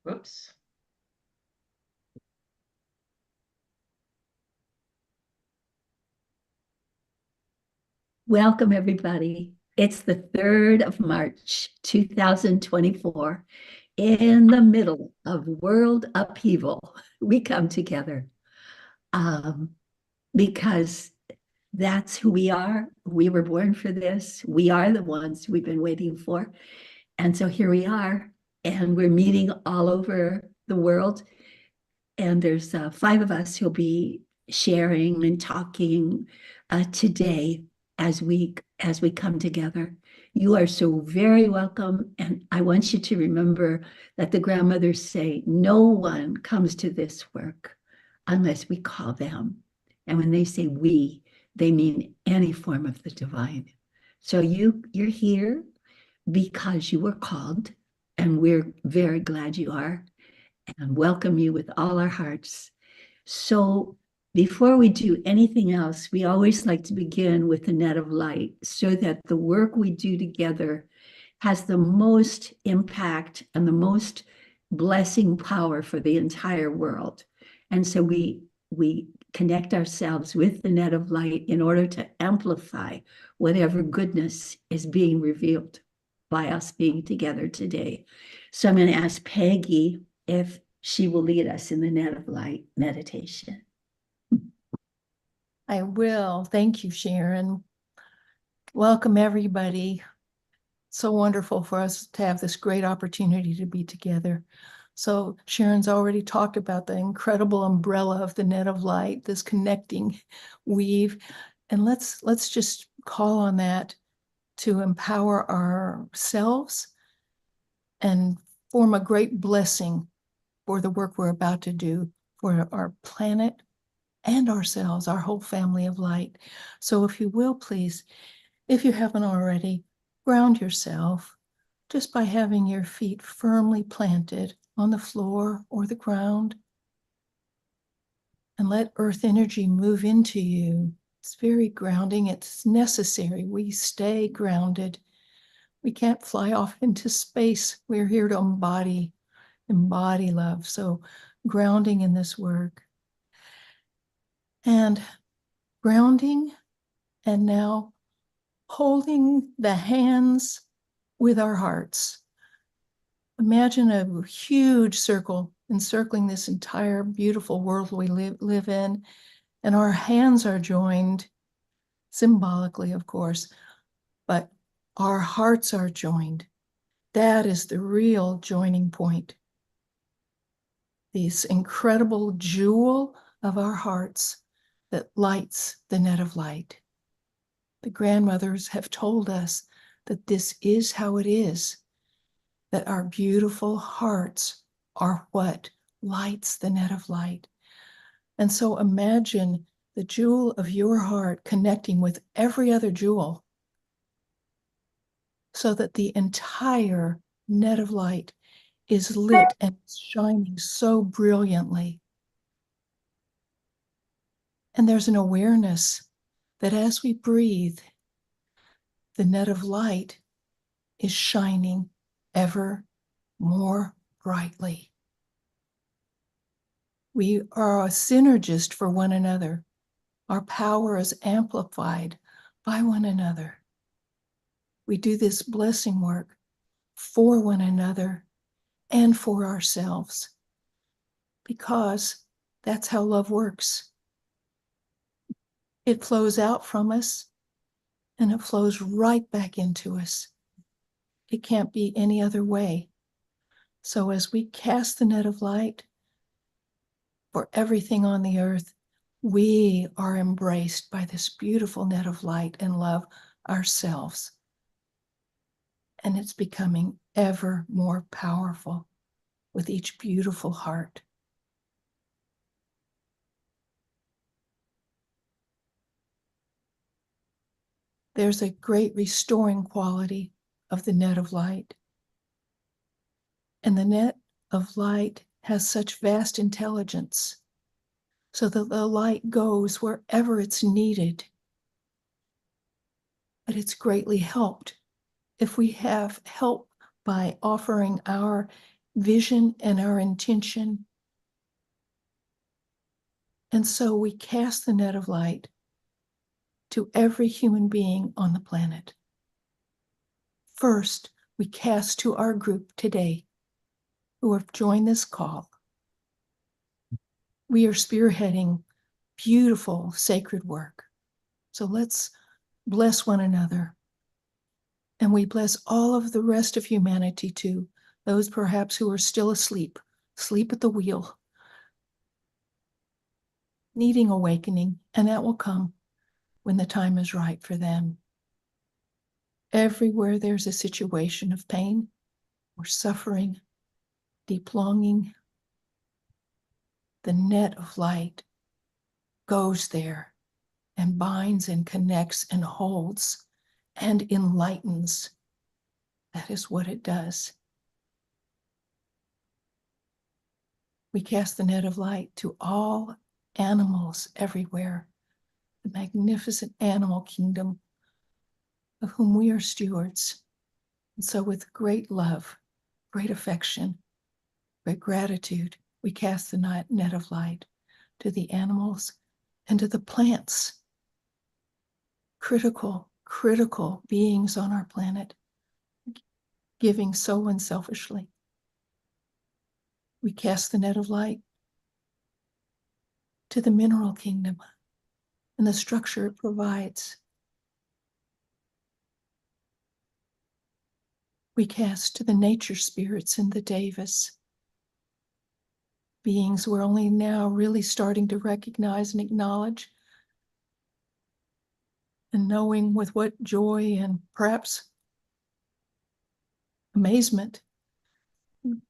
Whoops. Welcome, everybody. It's the 3rd of March, 2024. In the middle of world upheaval, we come together um, because that's who we are. We were born for this. We are the ones we've been waiting for. And so here we are, and we're meeting all over the world. And there's 5 of us who'll be sharing and talking today as we come together. You are so very welcome, and I want you to remember that the grandmothers say no one comes to this work unless we call them. And when they say we, they mean any form of the divine. So you're here because you were called, and we're very glad you are and welcome you with all our hearts. So, before we do anything else, we always like to begin with the net of light so that the work we do together has the most impact and the most blessing power for the entire world. And so we connect ourselves with the net of light in order to amplify whatever goodness is being revealed by us being together today. So I'm going to ask Peggy if she will lead us in the net of light meditation. I will. Thank you, Sharon. Welcome, everybody. So wonderful for us to have this great opportunity to be together. So Sharon's already talked about the incredible umbrella of the net of light, this connecting weave. And let's just call on that to empower ourselves and form a great blessing for the work we're about to do for our planet and ourselves, our whole family of light. So if you will, please, if you haven't already, ground yourself just by having your feet firmly planted on the floor or the ground. And let earth energy move into you. It's very grounding. It's necessary. We stay grounded. We can't fly off into space. We're here to embody love. So grounding in this work. And grounding, and now holding the hands with our hearts. Imagine a huge circle encircling this entire beautiful world we live in, and our hands are joined, symbolically, of course, but our hearts are joined. That is the real joining point. This incredible jewel of our hearts that lights the net of light. The grandmothers have told us that this is how it is, that our beautiful hearts are what lights the net of light. And so imagine the jewel of your heart connecting with every other jewel so that the entire net of light is lit and shining so brilliantly. And there's an awareness that as we breathe, the net of light is shining ever more brightly. We are a synergist for one another. Our power is amplified by one another. We do this blessing work for one another and for ourselves because that's how love works. It flows out from us and it flows right back into us. It can't be any other way. So as we cast the net of light for everything on the earth, we are embraced by this beautiful net of light and love ourselves. And it's becoming ever more powerful with each beautiful heart. There's a great restoring quality of the net of light. And the net of light has such vast intelligence so that the light goes wherever it's needed. But it's greatly helped if we have help by offering our vision and our intention. And so we cast the net of light to every human being on the planet. First, we cast to our group today who have joined this call. We are spearheading beautiful sacred work. So let's bless one another. And we bless all of the rest of humanity too, those perhaps who are still asleep, asleep at the wheel, needing awakening, and that will come when the time is right for them. Everywhere there's a situation of pain or suffering, deep longing, the net of light goes there and binds and connects and holds and enlightens. That is what it does. We cast the net of light to all animals everywhere, the magnificent animal kingdom of whom we are stewards. And so with great love, great affection, great gratitude, we cast the net of light to the animals and to the plants, critical beings on our planet, giving so unselfishly. We cast the net of light to the mineral kingdom and the structure it provides. We cast to the nature spirits and the devas, beings we're only now really starting to recognize and acknowledge, and knowing with what joy and perhaps amazement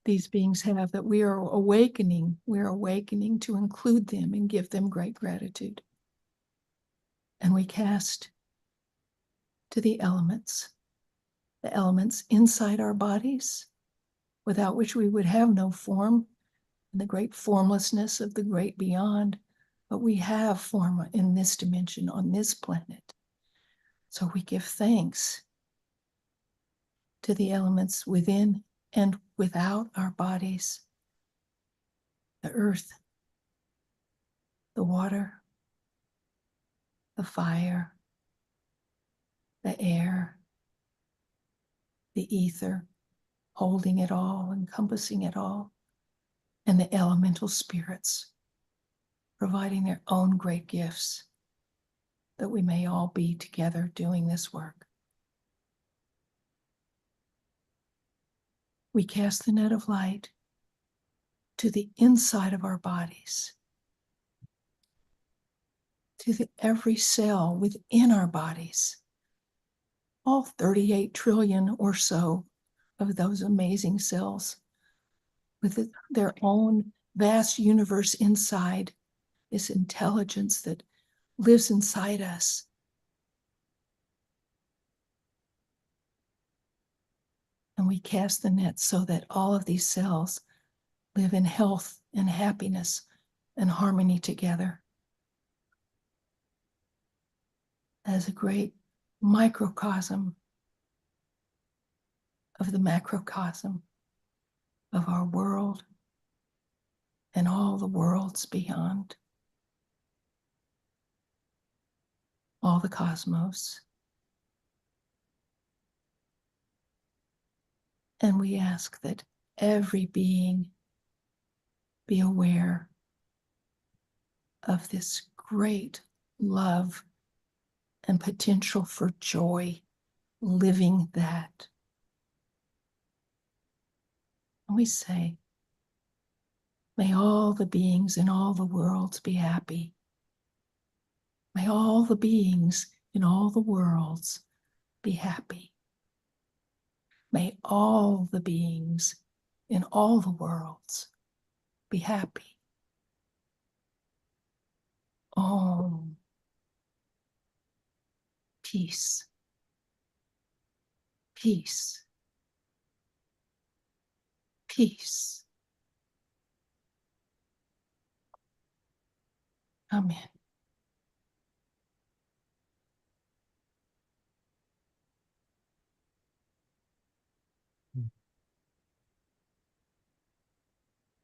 these beings have that we're awakening to include them and give them great gratitude. And we cast to the elements inside our bodies, without which we would have no form, and the great formlessness of the great beyond. But we have form in this dimension, on this planet. So we give thanks to the elements within and without our bodies, the earth, the water, the fire, the air, the ether, holding it all, encompassing it all, and the elemental spirits, providing their own great gifts that we may all be together doing this work. We cast the net of light to the inside of our bodies, to every cell within our bodies, all 38 trillion or so of those amazing cells with their own vast universe inside, this intelligence that lives inside us. And we cast the net so that all of these cells live in health and happiness and harmony together as a great microcosm of the macrocosm of our world and all the worlds beyond, all the cosmos. And we ask that every being be aware of this great love and potential for joy, living that. And we say, may all the beings in all the worlds be happy. May all the beings in all the worlds be happy. May all the beings in all the worlds be happy. Om. Peace. Peace. Peace. Amen.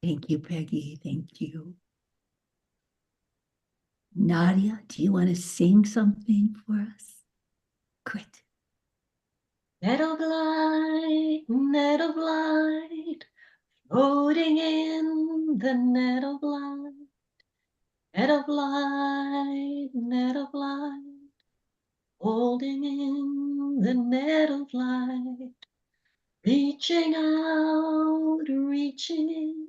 Thank you, Peggy. Thank you. Nadia, do you want to sing something for us? Great. Net of light, floating in the net of light, net of light, net of light, holding in the net of light, reaching out, reaching in,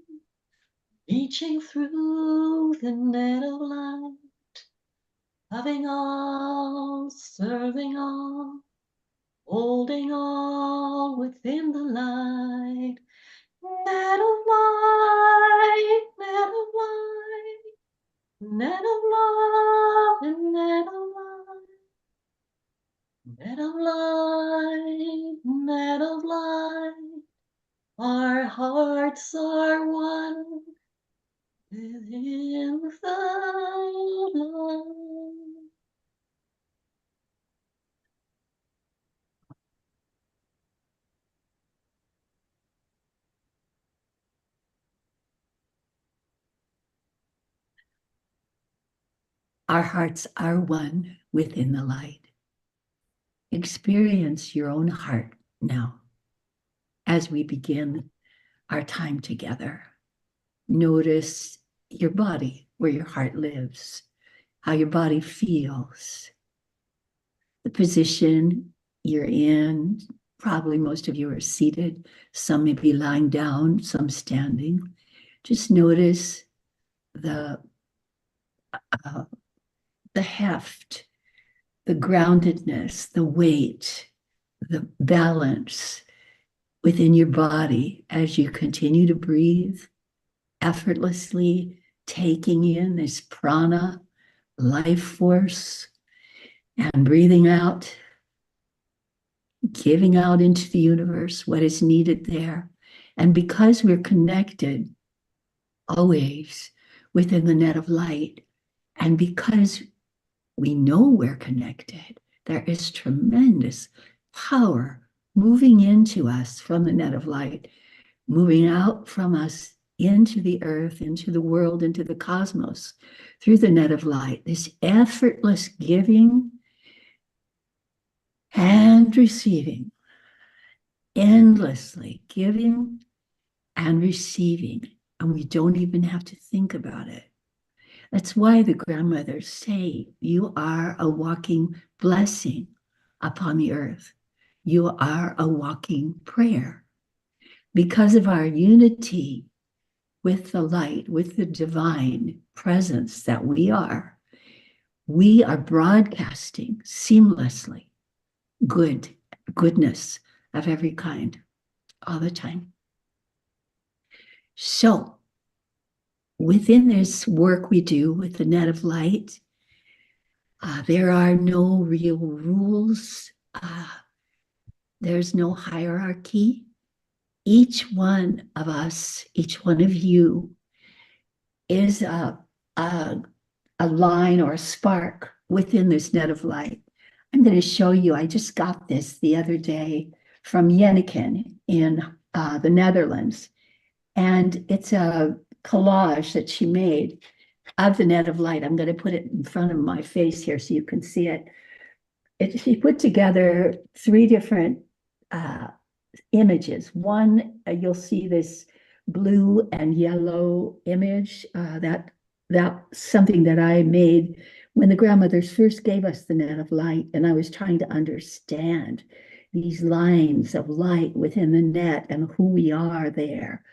reaching through the net of light, loving all, serving all, holding all within the light. Net of light, net of light, net of love and net of light, net of light, net of light. Our hearts are one within the light. Our hearts are one within the light. Experience your own heart now as we begin our time together. Notice your body, where your heart lives, how your body feels, the position you're in. Probably most of you are seated. Some may be lying down, some standing. Just notice the uh, the heft, the groundedness, the weight, the balance within your body as you continue to breathe effortlessly, taking in this prana, life force, and breathing out, giving out into the universe what is needed there. And because we're connected always within the net of light, and because we know we're connected, there is tremendous power moving into us from the net of light, moving out from us into the earth, into the world, into the cosmos through the net of light. This effortless giving and receiving, endlessly giving and receiving. And we don't even have to think about it. That's why the grandmothers say, you are a walking blessing upon the earth. You are a walking prayer. Because of our unity with the light, with the divine presence that we are broadcasting seamlessly goodness of every kind all the time. So within this work we do with the net of light, there are no real rules. There's no hierarchy. Each one of us, each one of you is a line or a spark within this net of light. I'm going to show you, I just got this the other day from Jenneken in the Netherlands. And it's a collage that she made of the net of light. I'm going to put it in front of my face here so you can see it. She put together 3 different images. One, you'll see this blue and yellow image. That's something that I made when the grandmothers first gave us the net of light, and I was trying to understand these lines of light within the net and who we are there.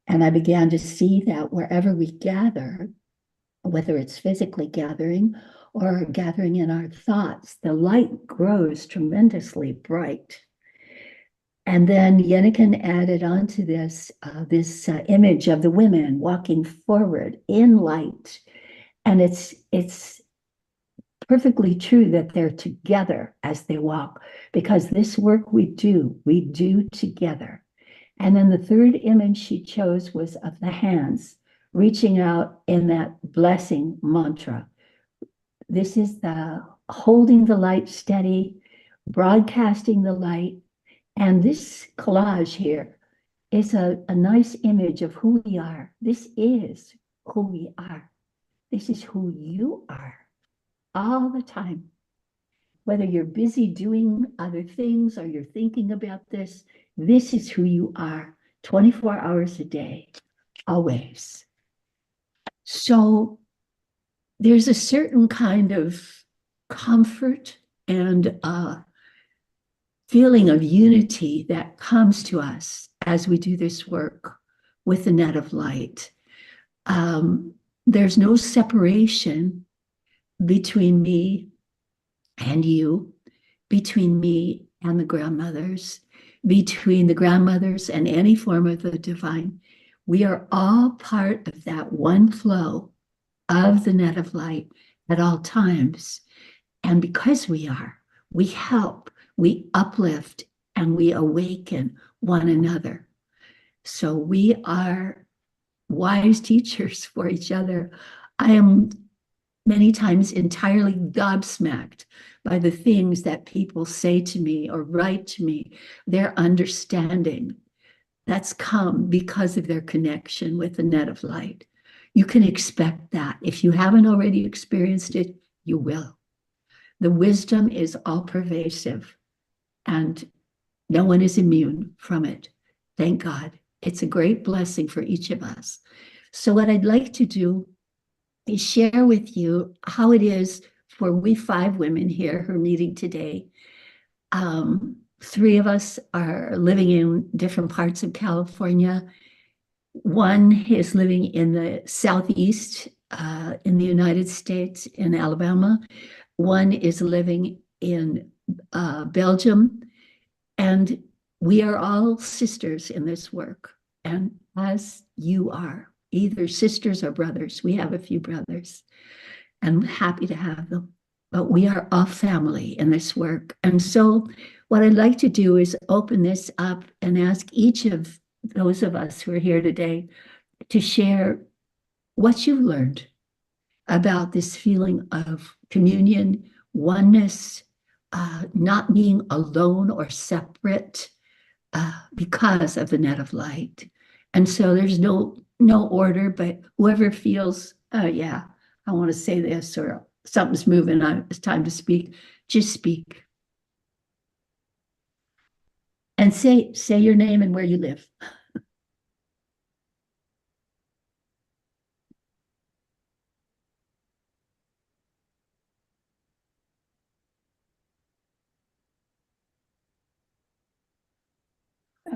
And I began to see that wherever we gather, whether it's physically gathering or gathering in our thoughts, the light grows tremendously bright. And then Jenneken added onto this image of the women walking forward in light. And it's perfectly true that they're together as they walk, because this work we do together. And then the 3rd image she chose was of the hands reaching out in that blessing mantra. This is the holding the light steady, broadcasting the light. And this collage here is a nice image of who we are. This is who we are. This is who you are all the time. Whether you're busy doing other things or you're thinking about this is who you are 24 hours a day, always. So there's a certain kind of comfort and feeling of unity that comes to us as we do this work with the net of light. There's no separation between me and you, between me and the grandmothers, between the grandmothers and any form of the divine. We are all part of that one flow of the net of light at all times. And because we are, we help, we uplift, and we awaken one another. So we are wise teachers for each other. I am many times entirely gobsmacked by the things that people say to me or write to me, their understanding that's come because of their connection with the net of light. You can expect that. If you haven't already experienced it, you will. The wisdom is all pervasive and no one is immune from it. Thank God. It's a great blessing for each of us. So what I'd like to do is share with you how it is for we 5 women here who are meeting today. 3 of us are living in different parts of California. One is living in the Southeast in the United States, in Alabama. One is living in Belgium. And we are all sisters in this work. And as you are, either sisters or brothers, we have a few brothers, and I'm happy to have them. But we are all family in this work. And so what I'd like to do is open this up and ask each of those of us who are here today to share what you've learned about this feeling of communion, oneness, not being alone or separate because of the net of light. And so there's no order, but whoever feels, yeah, I want to say this, or something's moving, it's time to speak, just speak. And say your name and where you live.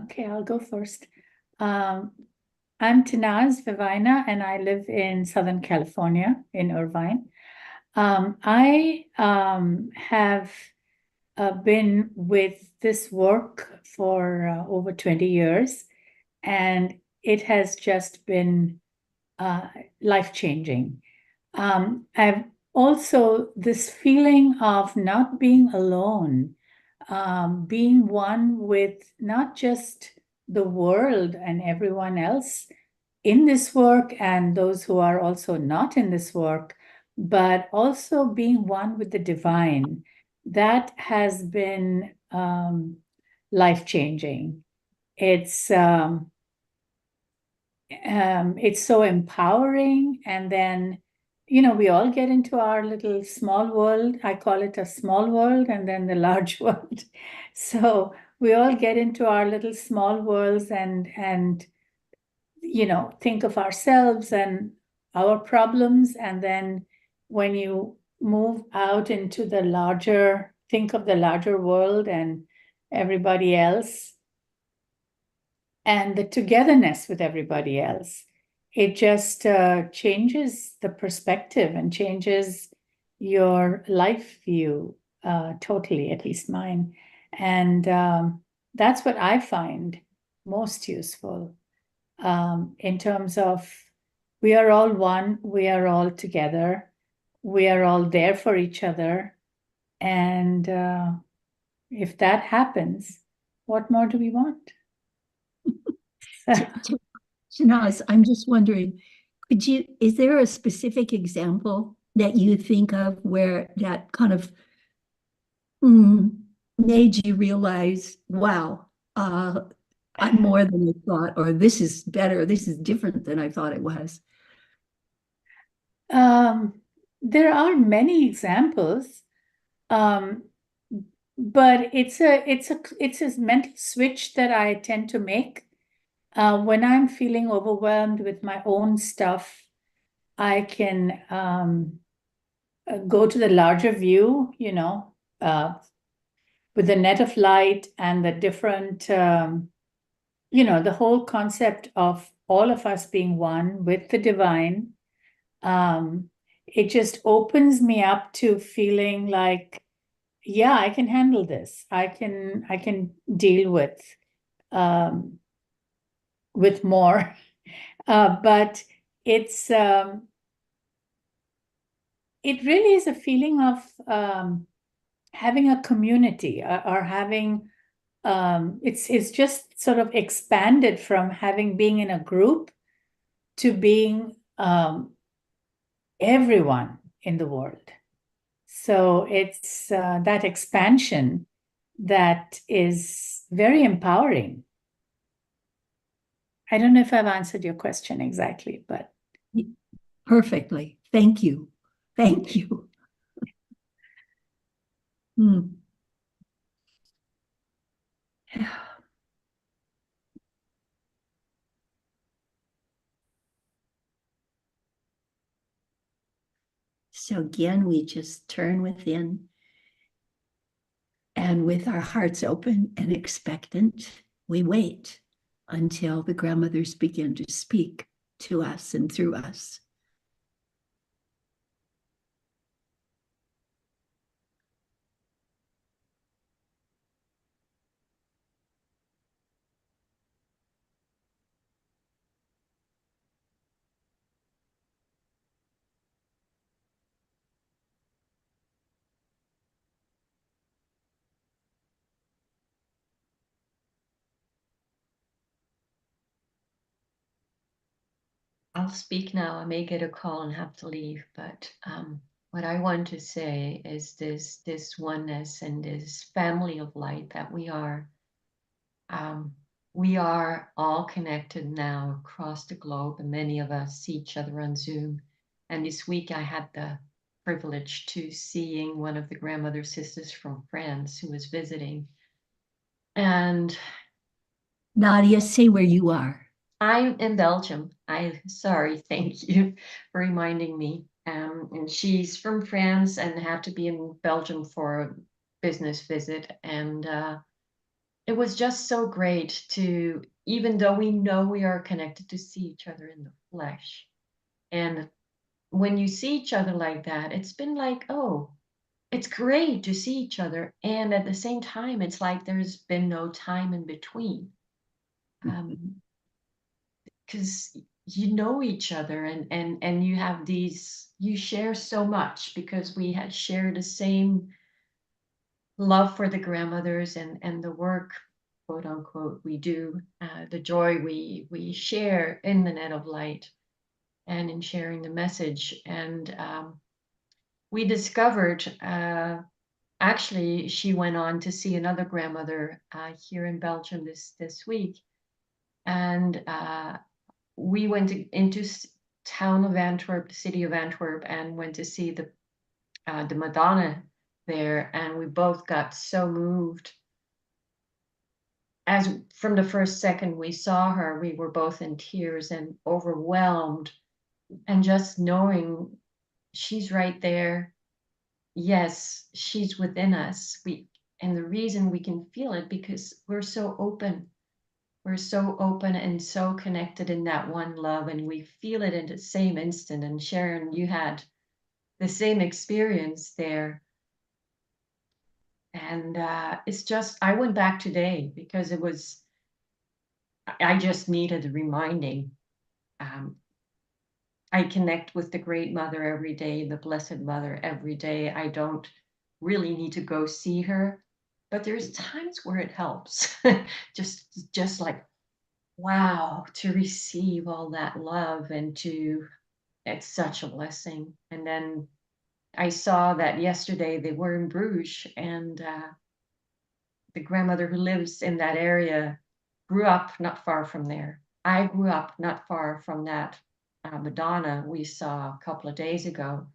Okay, I'll go first. I'm Tinaz Vivina, and I live in Southern California, in Irvine. I have been with this work for over 20 years, and it has just been life-changing. I've also this feeling of not being alone, being one with not just the world and everyone else in this work and those who are also not in this work, but also being one with the divine. That has been life-changing. It's so empowering. And then, we all get into our little small world. I call it a small world and then the large world. So we all get into our little small worlds and think of ourselves and our problems. And then when you move out into the larger, think of the larger world and everybody else, and the togetherness with everybody else, it just changes the perspective and changes your life view totally, at least mine. And that's what I find most useful in terms of we are all one, we are all together, we are all there for each other. And if that happens, what more do we want? Shanaz, I'm just wondering, is there a specific example that you think of where that kind of made you realize, wow, I'm more than I thought, or this is better, this is different than I thought it was. There are many examples, but it's a mental switch that I tend to make. When I'm feeling overwhelmed with my own stuff, I can go to the larger view, with the net of light and the different, the whole concept of all of us being one with the divine. It just opens me up to feeling like, yeah, I can handle this. I can deal with more. But it's it really is a feeling of having a community, or having it's just sort of expanded from having being in a group to being everyone in the world. So it's that expansion that is very empowering. I don't know if I've answered your question exactly, but Perfectly. Thank you. Thank you. Hmm. So again, we just turn within, and with our hearts open and expectant, we wait until the grandmothers begin to speak to us and through us. I'll speak now. I may get a call and have to leave, but what I want to say is this oneness and this family of light that we are. We are all connected now across the globe, and many of us see each other on Zoom. And this week I had the privilege to seeing one of the grandmother sisters from France who was visiting. And Nadia, say where you are. I'm in Belgium. Thank you for reminding me. And she's from France and had to be in Belgium for a business visit. And it was just so great to, even though we know we are connected, to see each other in the flesh. And when you see each other like that, it's been like, oh, it's great to see each other. And at the same time, it's like there's been no time in between. Because you know each other, and you have you share so much because we had shared the same love for the grandmothers and the work, quote unquote, we do, the joy we share in the net of light and in sharing the message. And we discovered, actually, she went on to see another grandmother here in Belgium this week, and we went into town of Antwerp, the city of Antwerp, and went to see the Madonna there, and we both got so moved. As from the first second we saw her, we were both in tears and overwhelmed, and just knowing she's right there. Yes, she's within us. And the reason we can feel it because we're so open. We're so open and so connected in that one love, and we feel it in the same instant. And Sharon, you had the same experience there. And it's just, I went back today because I just needed a reminding. Um, I connect with the Great Mother every day, the Blessed Mother every day. I don't really need to go see her, but there's times where it helps. just like, wow, to receive all that love and it's such a blessing. And then I saw that yesterday they were in Bruges, and the grandmother who lives in that area grew up not far from there. I grew up not far from that Madonna we saw a couple of days ago.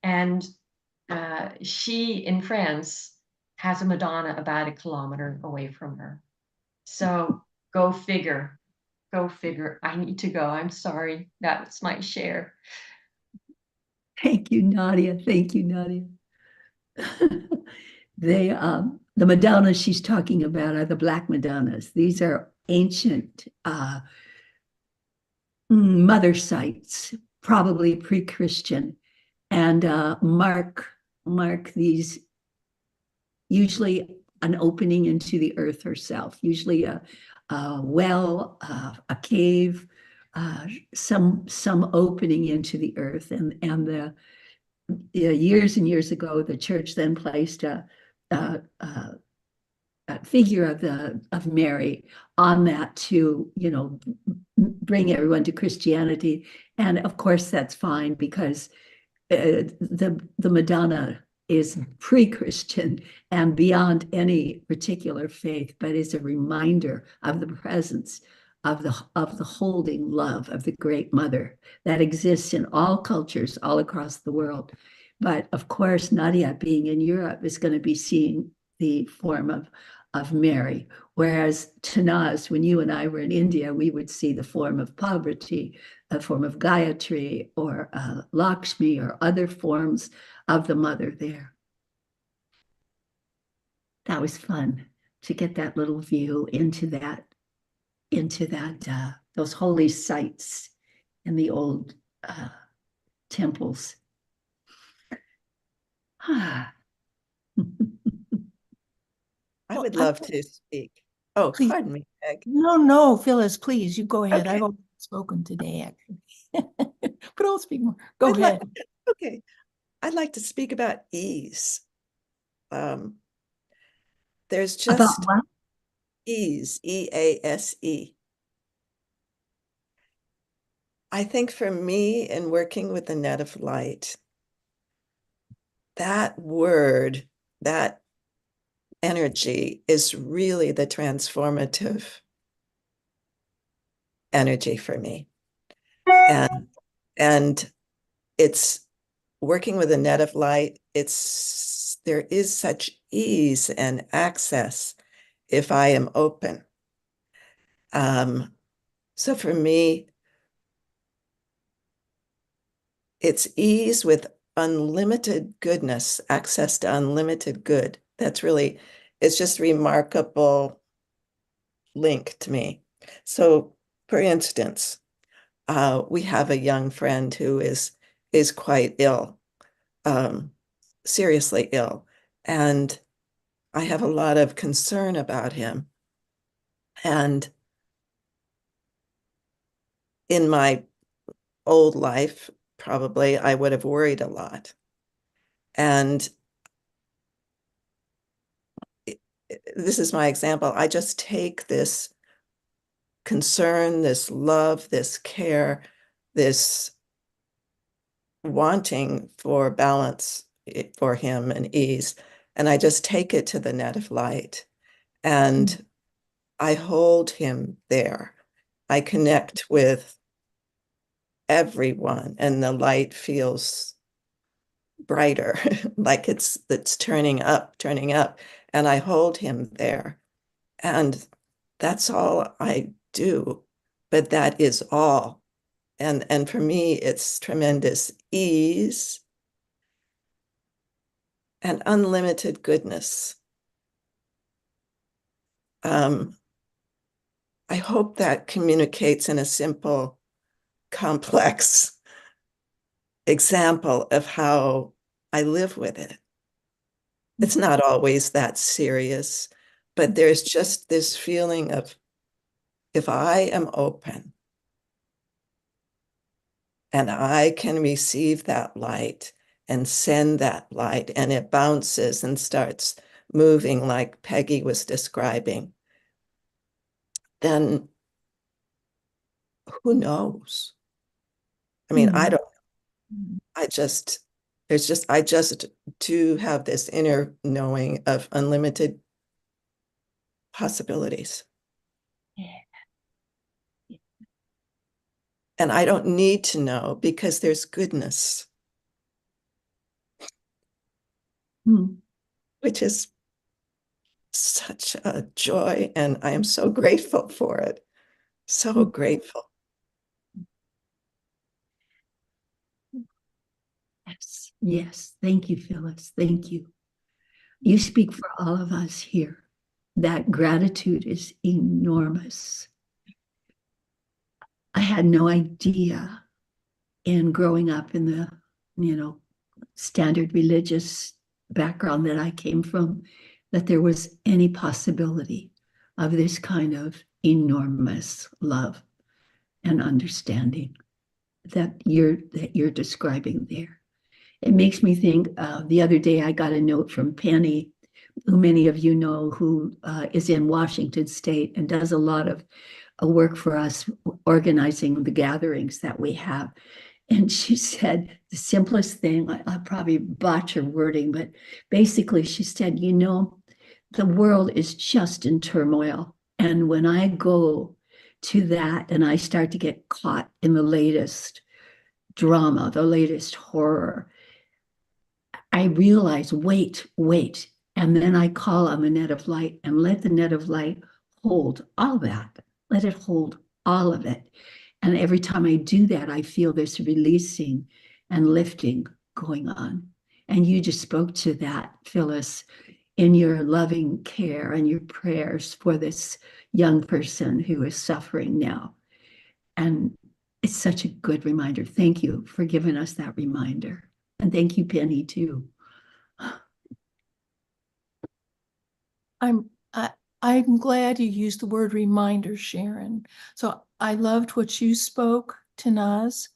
And she in France has a Madonna about a kilometer away from her. So go figure. Go figure. I need to go. I'm sorry. That's my share. Thank you, Nadia. Thank you, Nadia. The Madonnas she's talking about are the Black Madonnas. These are ancient mother sites, probably pre-Christian, and mark these usually an opening into the earth herself, usually a well, a cave, some opening into the earth, and the years and years ago, the church then placed a figure of Mary on that to, bring everyone to Christianity. And of course, that's fine because the Madonna is pre-Christian and beyond any particular faith, but is a reminder of the presence of the holding love of the Great Mother that exists in all cultures all across the world. But of course, Nadia, being in Europe, is going to be seeing the form of Mary, whereas Tanaz, when you and I were in India, we would see the form of poverty, a form of Gayatri or Lakshmi or other forms of the mother there. That was fun to get that little view into that those holy sites in the old temples. I would love to speak. Oh, Please. pardon me, Peg. No, Phyllis, please, you go ahead. Okay. I've already spoken today, actually. But I'll speak more. Go ahead. Okay. I'd like to speak about ease. There's About just what? ease, E-A-S-E. I think for me in working with the net of light, that word, that energy is really the transformative energy for me. And it's working with a net of light. There is such ease and access if I am open. So for me, it's ease with unlimited goodness, access to unlimited good. It's just remarkable link to me. So for instance, we have a young friend who is quite ill, seriously ill. And I have a lot of concern about him. And in my old life, probably I would have worried a lot. And this is my example. I just take this concern, this love, this care, this wanting for balance for him and ease, and I just take it to the net of light. And I hold him there. I connect with everyone, and the light feels brighter, like it's turning up, and I hold him there. And that's all I do, but that is all. And for me, it's tremendous ease and unlimited goodness. I hope that communicates in a simple, complex example of how I live with it. It's not always that serious, but there's just this feeling of if I am open and I can receive that light and send that light, and it bounces and starts moving like Peggy was describing, then who knows? I mean, I don't, I just do have this inner knowing of unlimited possibilities. And I don't need to know because there's goodness, Hmm. which is such a joy. And I am so grateful for it. So grateful. Yes, yes. Thank you, Phyllis. Thank you. You speak for all of us here. That gratitude is enormous. I had no idea in growing up in the, you know, standard religious background that I came from, that there was any possibility of this kind of enormous love and understanding that you're describing there. It makes me think, the other day I got a note from Penny, who many of you know, who is in Washington State and does a lot of work for us organizing the gatherings that we have. And she said the simplest thing, I'll probably botch her wording, but basically she said, the world is just in turmoil. And when I go to that and I start to get caught in the latest drama, the latest horror, I realize, wait. And then I call on the net of light and let the net of light hold all that. Let it hold all of it. And every time I do that, I feel this releasing and lifting going on. And you just spoke to that, Phyllis, in your loving care and your prayers for this young person who is suffering now. And it's such a good reminder. Thank you for giving us that reminder. And thank you, Penny, too. I'm glad you used the word reminder, Sharon. So I loved what you spoke to Naz,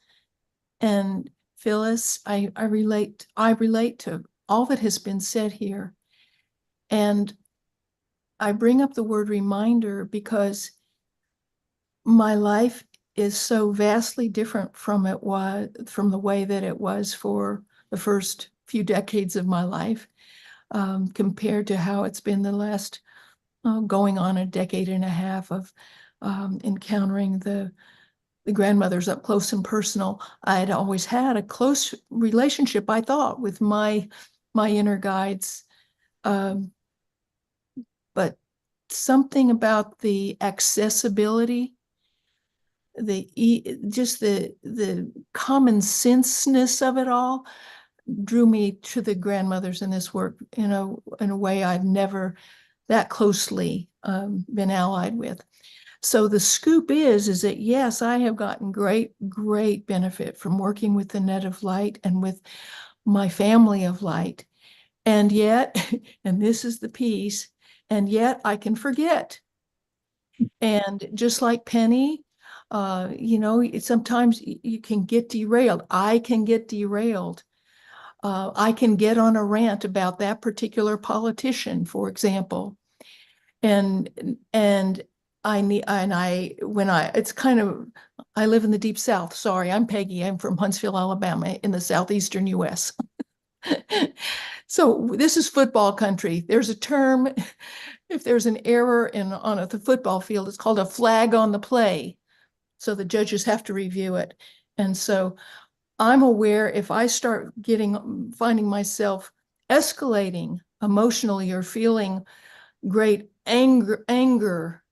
and Phyllis. I relate to all that has been said here. And I bring up the word reminder because my life is so vastly different from the way that it was for the first few decades of my life, compared to how it's been the last going on a decade and a half of encountering the grandmothers up close and personal. I had always had a close relationship, I thought, with my inner guides, um, but something about the accessibility, just the common senseness of it all drew me to the grandmothers in this work in a way I've never that closely been allied with. So the scoop is that yes, I have gotten great benefit from working with the net of light and with my family of light. And yet, and this is the piece, and yet I can forget. And just like Penny, sometimes you can get derailed. I can get derailed. I can get on a rant about that particular politician, for example. And I need, and I, when I, it's kind of, I live in the deep South. Sorry, I'm Peggy. I'm from Huntsville, Alabama, in the southeastern US. So this is football country. There's a term, if there's an error on the football field, it's called a flag on the play. So the judges have to review it. And so I'm aware if I start finding myself escalating emotionally or feeling great anger,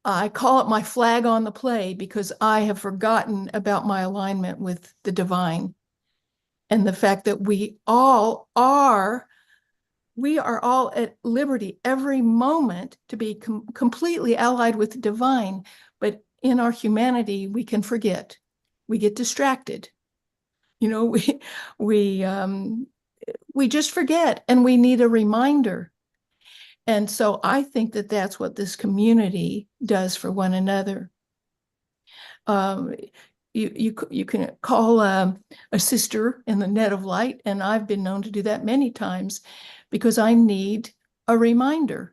I call it my flag on the play because I have forgotten about my alignment with the divine and the fact that we are all at liberty every moment to be completely allied with the divine. But in our humanity, we can forget. We get distracted. We we um, we just forget, and we need a reminder. And so I think that that's what this community does for one another. Um, you can call a sister in the net of light, and I've been known to do that many times because I need a reminder.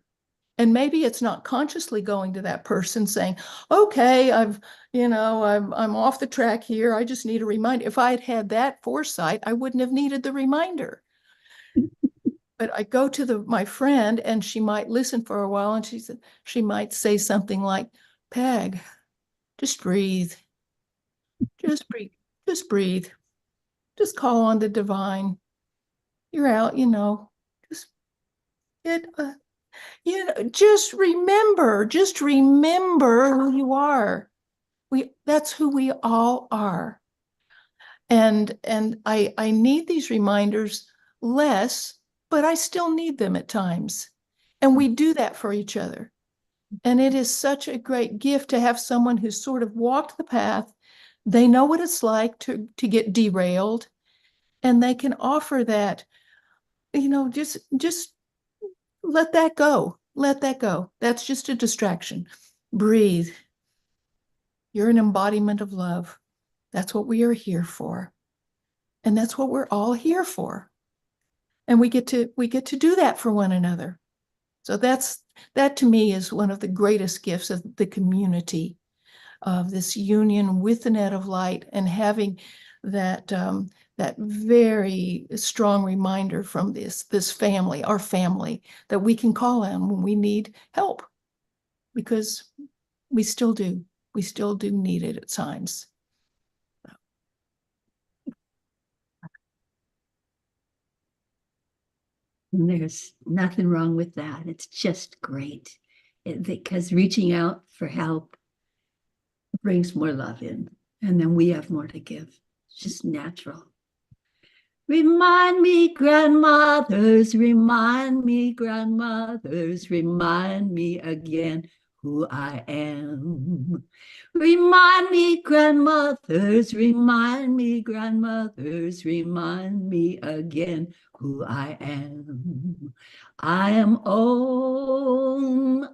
And maybe it's not consciously going to that person saying, "Okay, I'm off the track here. I just need a reminder." If I had had that foresight, I wouldn't have needed the reminder. but I go to my friend and she might listen for a while and she might say something like, Peg, just breathe. Just breathe. Just breathe. Just call on the divine. You're out, just it, just remember who you are. That's who we all are. And I need these reminders less, but I still need them at times. And we do that for each other. And it is such a great gift to have someone who's sort of walked the path. They know what it's like to get derailed, and they can offer that, just let that go. Let that go. That's just a distraction. Breathe. You're an embodiment of love. That's what we are here for. And that's what we're all here for. And we get to do that for one another. So that to me is one of the greatest gifts of the community, of this union with the net of light, and having that very strong reminder from this family, our family, that we can call on when we need help, because we still do. We still do need it at times. And there's nothing wrong with that. It's just great. Because reaching out for help brings more love in, and then we have more to give. It's just natural. Remind me, grandmothers, remind me, grandmothers, remind me again who I am. Remind me, grandmothers, remind me, grandmothers, remind me again who I am. I am Om,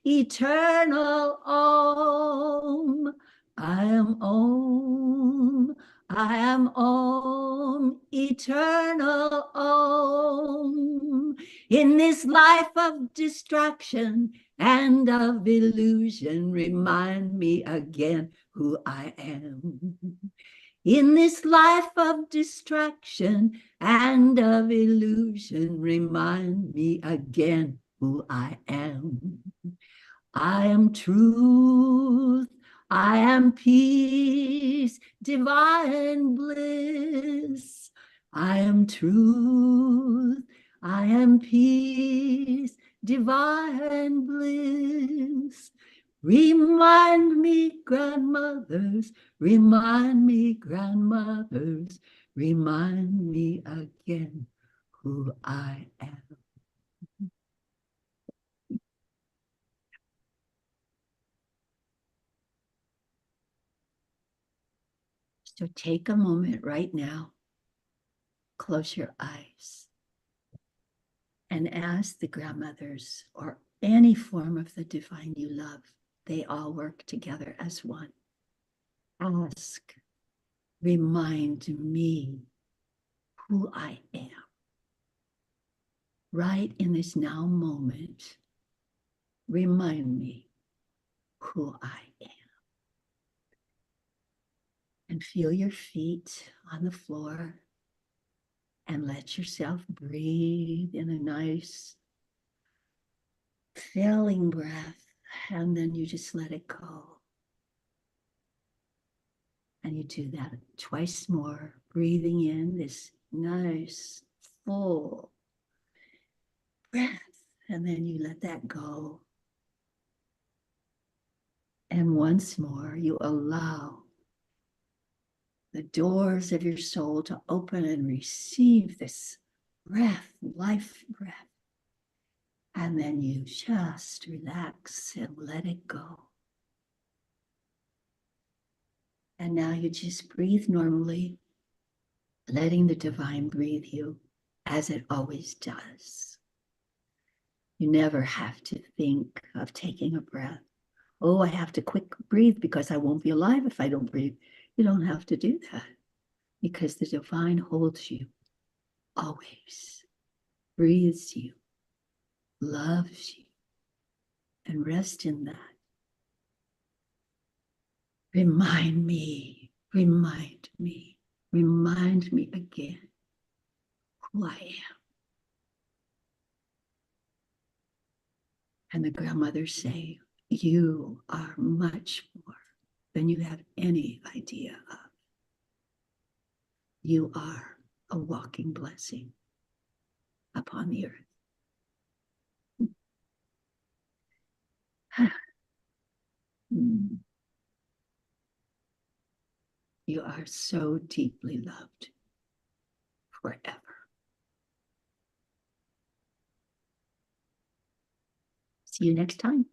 eternal Om. I am Om. I am Om, eternal Om. In this life of distraction and of illusion, remind me again who I am. In this life of distraction and of illusion, remind me again who I am. I am truth, I am peace, divine bliss. I am truth, I am peace, divine bliss. Remind me, grandmothers, remind me, grandmothers, remind me again who I am. So take a moment right now, close your eyes, and ask the grandmothers or any form of the divine you love. They all work together as one. Ask, remind me who I am. Right in this now moment, remind me who I am. And feel your feet on the floor and let yourself breathe in a nice filling breath, and then you just let it go. And you do that twice more, breathing in this nice full breath, and then you let that go. And once more, you allow the doors of your soul to open and receive this breath, life breath. And then you just relax and let it go. And now you just breathe normally, letting the divine breathe you as it always does. You never have to think of taking a breath. Oh, I have to quick breathe because I won't be alive if I don't breathe. You don't have to do that, because the divine holds you always, breathes you, loves you, and rest in that. Remind me again who I am. And the grandmothers say, you are much more than you have any idea of. You are a walking blessing upon the earth. You are so deeply loved forever. See you next time.